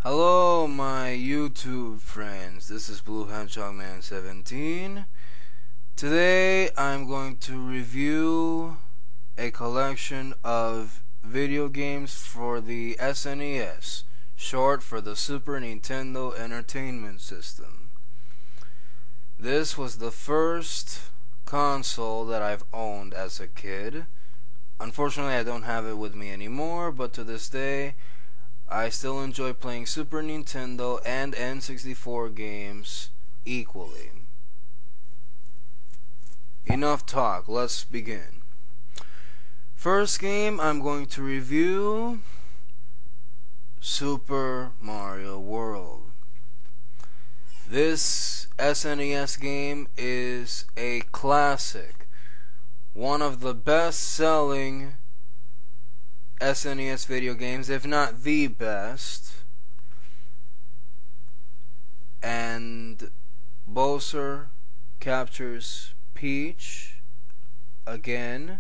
Hello my YouTube friends, this is BlueHedgehogMan17. Today I'm going to review a collection of video games for the SNES, short for the Super Nintendo Entertainment System. This was the first console that I've owned as a kid. Unfortunately, I don't have it with me anymore, but to this day I still enjoy playing Super Nintendo and N64 games equally. Enough talk, let's begin. First game I'm going to review, Super Mario World. This SNES game is a classic, one of the best-selling SNES video games, if not the best. And Bowser captures Peach again,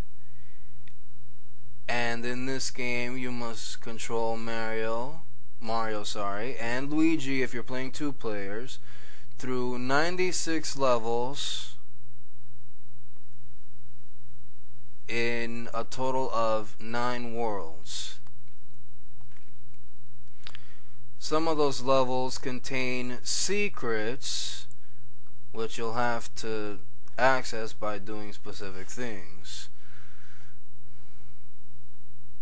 and in this game you must control Mario and Luigi if you're playing two players through 96 levels in a total of 9 worlds. Some of those levels contain secrets which you'll have to access by doing specific things.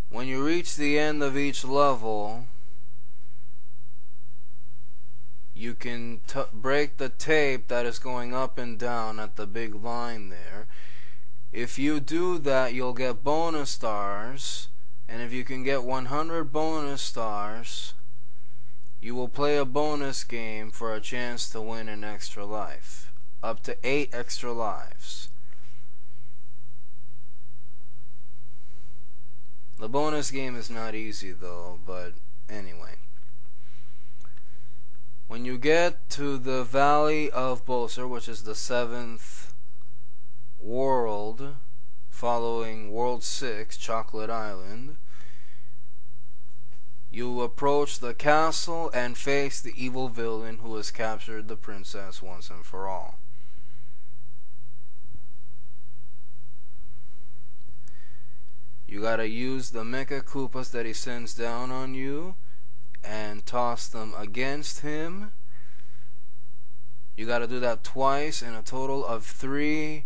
When you reach the end of each level, you can break the tape that is going up and down at the big line there. If you do that, you'll get bonus stars, and if you can get 100 bonus stars, you will play a bonus game for a chance to win an extra life, up to 8 extra lives. The bonus game is not easy though, but anyway. When you get to the Valley of Bowser, which is the 7th world following World 6, Chocolate Island, you approach the castle and face the evil villain who has captured the princess once and for all. You gotta use the Mecha Koopas that he sends down on you and toss them against him. You gotta do that twice in a total of 3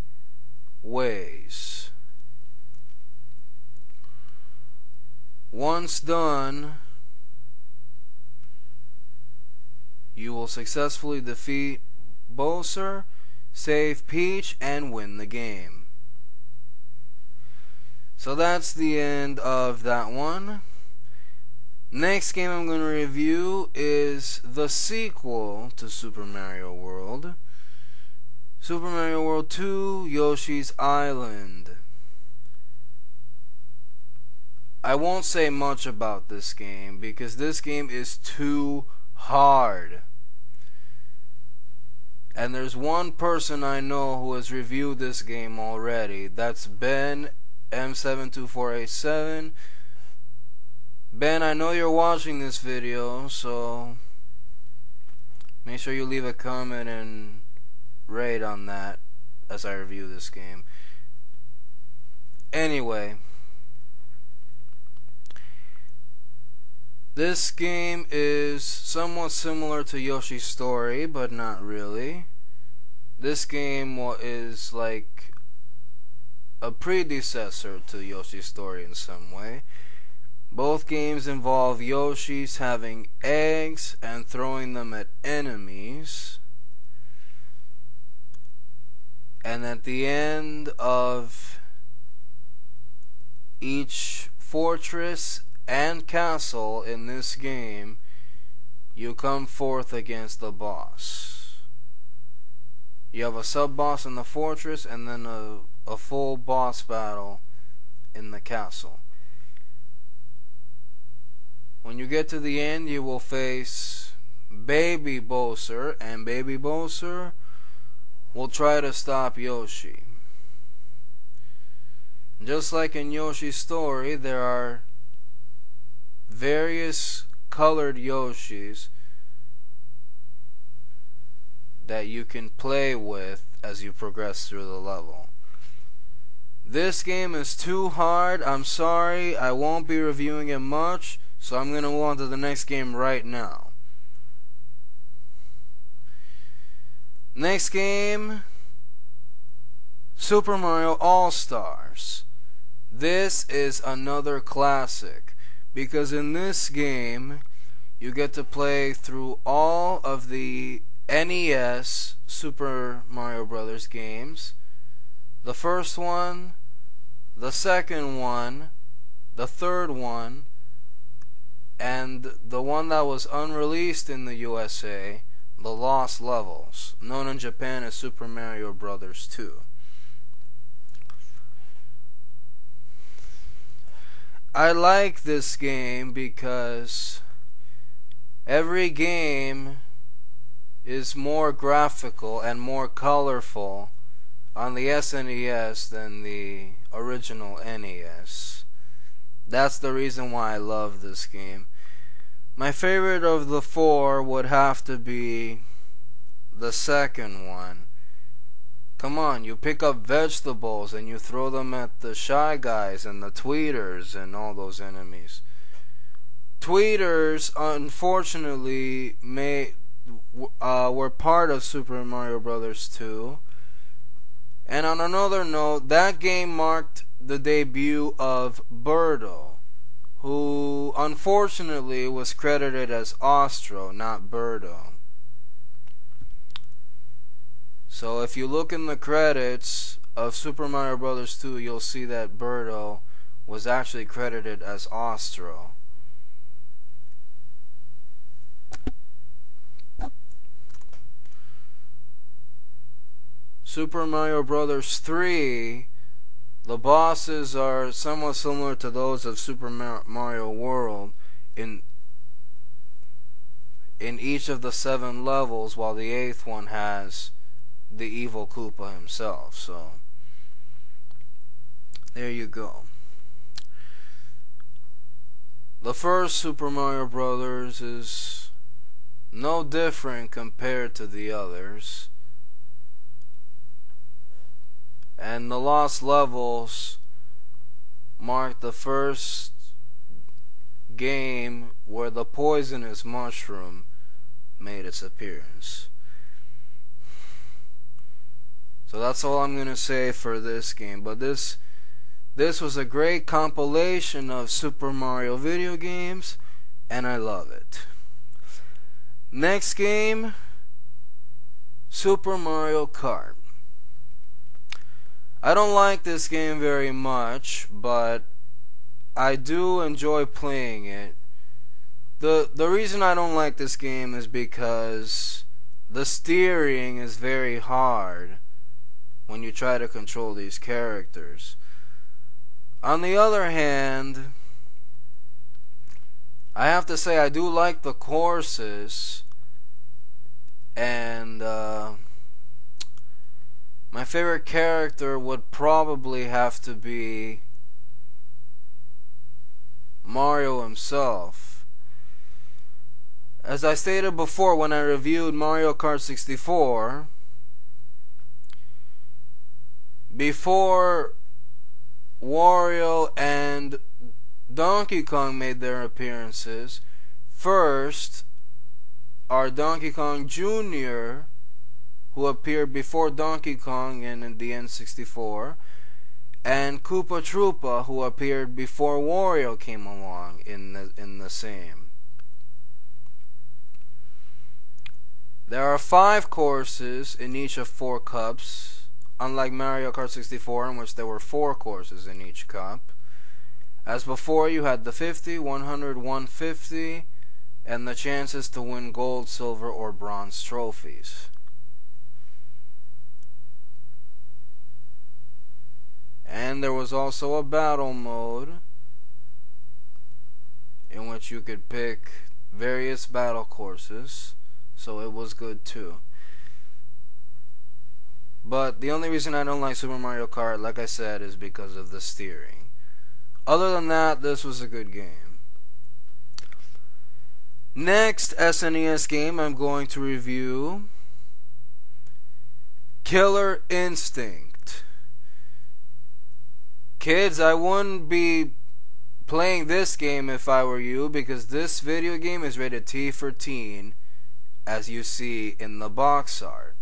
ways. Once done, you will successfully defeat Bowser, save Peach, and win the game. So that's the end of that one. Next game I'm going to review is the sequel to Super Mario World, Super Mario World 2, Yoshi's Island. I won't say much about this game because this game is too hard. And there's one person I know who has reviewed this game already. That's Ben M72487. Ben, I know you're watching this video, so make sure you leave a comment and rate on that as I review this game. Anyway, this game is somewhat similar to Yoshi's Story, but not really. This game is like a predecessor to Yoshi's Story in some way. Both games involve Yoshis having eggs and throwing them at enemies. And at the end of each fortress and castle in this game, you come forth against the boss. You have a sub-boss in the fortress and then a full boss battle in the castle. When you get to the end, you will face Baby Bowser, and Baby Bowser will try to stop Yoshi. Just like in Yoshi's Story, there are various colored Yoshis that you can play with as you progress through the level. This game is too hard. I'm sorry, I won't be reviewing it much, so I'm gonna move on to the next game right now. Next game, Super Mario All-Stars. This is another classic, because in this game you get to play through all of the NES Super Mario Brothers games. The first one, the second one, the third one, and the one that was unreleased in the USA, the Lost Levels, known in Japan as Super Mario Brothers 2. I like this game because every game is more graphical and more colorful on the SNES than the original NES. That's the reason why I love this game. My favorite of the four would have to be the second one. Come on, you pick up vegetables and you throw them at the Shy Guys and the Tweeters and all those enemies. Tweeters, unfortunately, were part of Super Mario Brothers 2. And on another note, that game marked the debut of Birdo, who unfortunately was credited as Ostro, not Birdo. So if you look in the credits of Super Mario Bros. 2, you'll see that Birdo was actually credited as Ostro. Super Mario Bros. 3, the bosses are somewhat similar to those of Super Mario World in each of the 7 levels, while the 8th one has the evil Koopa himself. So there you go. The first Super Mario Brothers is no different compared to the others, and the Lost Levels marked the first game where the poisonous mushroom made its appearance. So that's all I'm going to say for this game. But this was a great compilation of Super Mario video games, and I love it. Next game, Super Mario Kart. I don't like this game very much, but I do enjoy playing it. The reason I don't like this game is because the steering is very hard when you try to control these characters. On the other hand, I have to say I do like the courses, and my favorite character would probably have to be Mario himself. As I stated before when I reviewed Mario Kart 64, before Wario and Donkey Kong made their appearances, first are Donkey Kong Jr., who appeared before Donkey Kong in the N64, and Koopa Troopa, who appeared before Wario came along in the same. There are 5 courses in each of 4 cups, unlike Mario Kart 64, in which there were 4 courses in each cup. As before, you had the 50, 100, 150, and the chances to win gold, silver, or bronze trophies. And there was also a battle mode in which you could pick various battle courses, so it was good too. But the only reason I don't like Super Mario Kart, like I said, is because of the steering. Other than that, this was a good game. Next SNES game I'm going to review, Killer Instinct. Kids, I wouldn't be playing this game if I were you, because this video game is rated T for teen, as you see in the box art.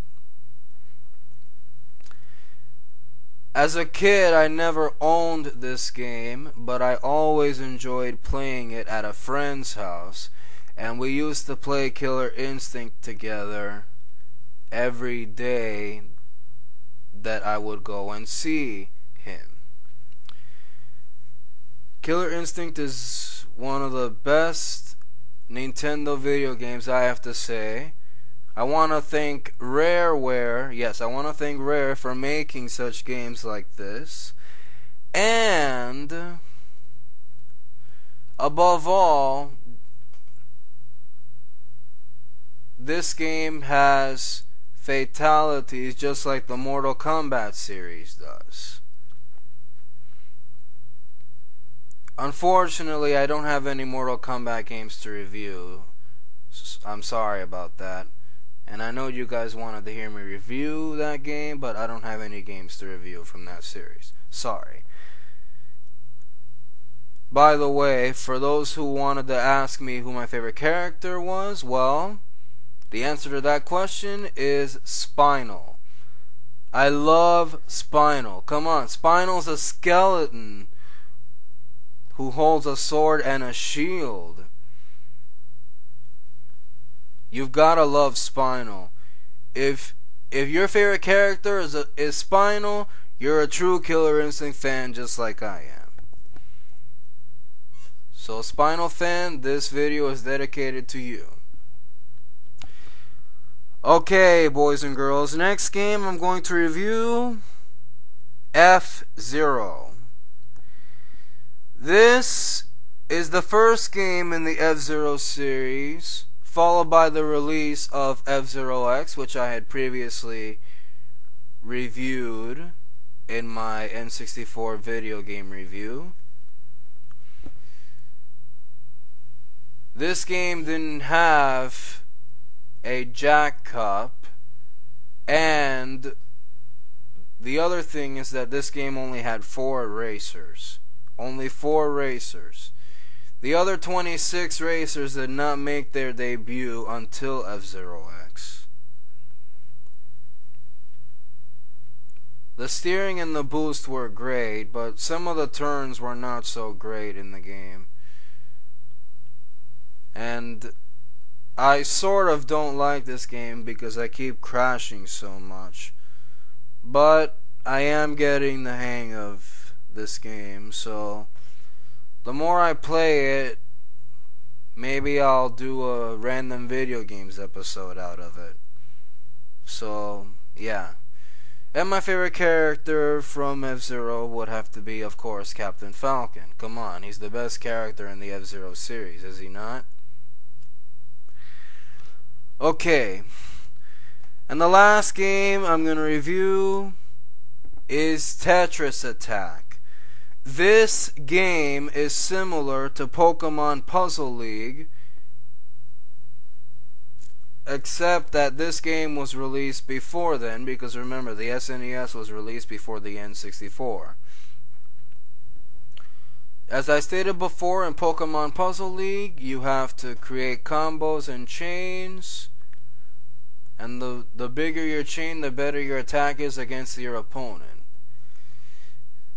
As a kid, I never owned this game, but I always enjoyed playing it at a friend's house, and we used to play Killer Instinct together every day that I would go and see him. Killer Instinct is one of the best Nintendo video games, I have to say. I want to thank Rareware, yes, I want to thank Rare for making such games like this. And above all, this game has fatalities just like the Mortal Kombat series does. Unfortunately, I don't have any Mortal Kombat games to review. I'm sorry about that. And I know you guys wanted to hear me review that game, but I don't have any games to review from that series. Sorry. By the way, for those who wanted to ask me who my favorite character was, well, the answer to that question is Spinal. I love Spinal. Come on, Spinal's a skeleton who holds a sword and a shield. You've gotta love Spinal. If your favorite character is Spinal, you're a true Killer Instinct fan just like I am. So Spinal fan, this video is dedicated to you. Okay, boys and girls, next game I'm going to review, FZero. This is the first game in the FZero series, followed by the release of FZero X, which I had previously reviewed in my N64 video game review. This game didn't have a Jack Cup, and the other thing is that this game only had 4 racers. Only 4 racers. The other 26 racers did not make their debut until FZero X. The steering and the boost were great, but some of the turns were not so great in the game. And I sort of don't like this game because I keep crashing so much. But I am getting the hang of this game, so the more I play it, maybe I'll do a random video games episode out of it. So, yeah. And my favorite character from FZero would have to be, of course, Captain Falcon. Come on, he's the best character in the FZero series, is he not? Okay. And the last game I'm going to review is Tetris Attack. This game is similar to Pokemon Puzzle League, except that this game was released before then, because remember, the SNES was released before the N64. As I stated before, in Pokemon Puzzle League, you have to create combos and chains, and the bigger your chain, the better your attack is against your opponent.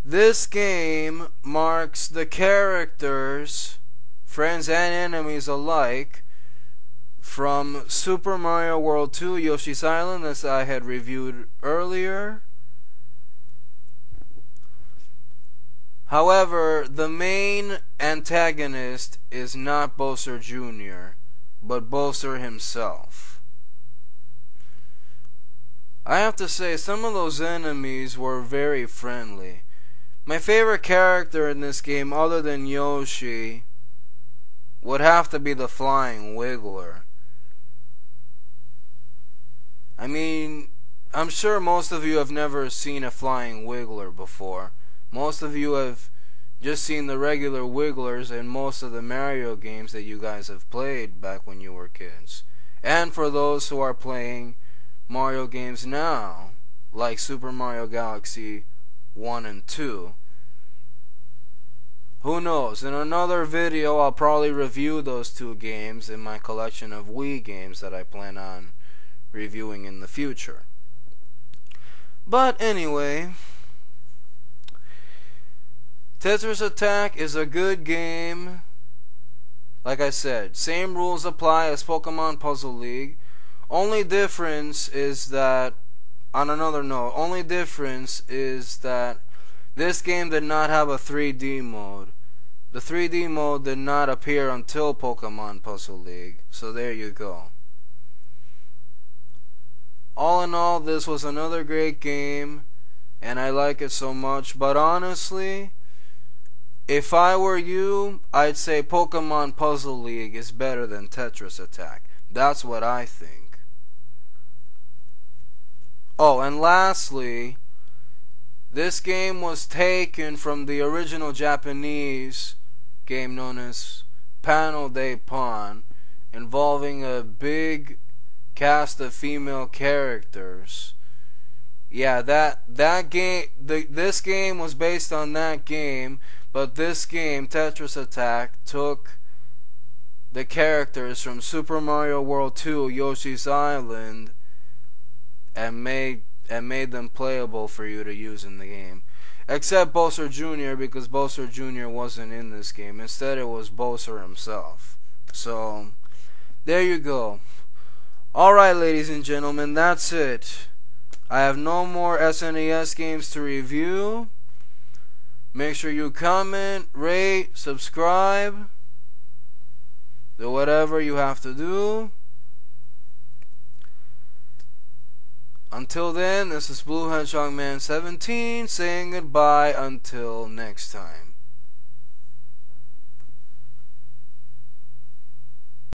This game marks the characters, friends and enemies alike, from Super Mario World 2 Yoshi's Island, as I had reviewed earlier. However, the main antagonist is not Bowser Jr., but Bowser himself. I have to say, some of those enemies were very friendly. My favorite character in this game, other than Yoshi, would have to be the Flying Wiggler. I mean, I'm sure most of you have never seen a Flying Wiggler before. Most of you have just seen the regular wigglers in most of the Mario games that you guys have played back when you were kids. And for those who are playing Mario games now, like Super Mario Galaxy 1 and 2, who knows, in another video I'll probably review those two games in my collection of Wii games that I plan on reviewing in the future. But anyway, Tetris Attack is a good game. Like I said, same rules apply as Pokemon Puzzle League. Only difference is that, on another note, only difference is that this game did not have a 3D mode. The 3D mode did not appear until Pokemon Puzzle League. So there you go. All in all, this was another great game, and I like it so much. But honestly, if I were you, I'd say Pokemon Puzzle League is better than Tetris Attack. That's what I think. Oh, and lastly, this game was taken from the original Japanese game known as Panel de Pon, involving a big cast of female characters. Yeah, that game, this game was based on that game, but this game, Tetris Attack, took the characters from Super Mario World 2, Yoshi's Island, and made them playable for you to use in the game. Except Bowser Jr., because Bowser Jr. wasn't in this game. Instead, it was Bowser himself. So, there you go. Alright, ladies and gentlemen, that's it. I have no more SNES games to review. Make sure you comment, rate, subscribe. Do whatever you have to do. Until then, this is BlueHedgehogMan17 saying goodbye until next time.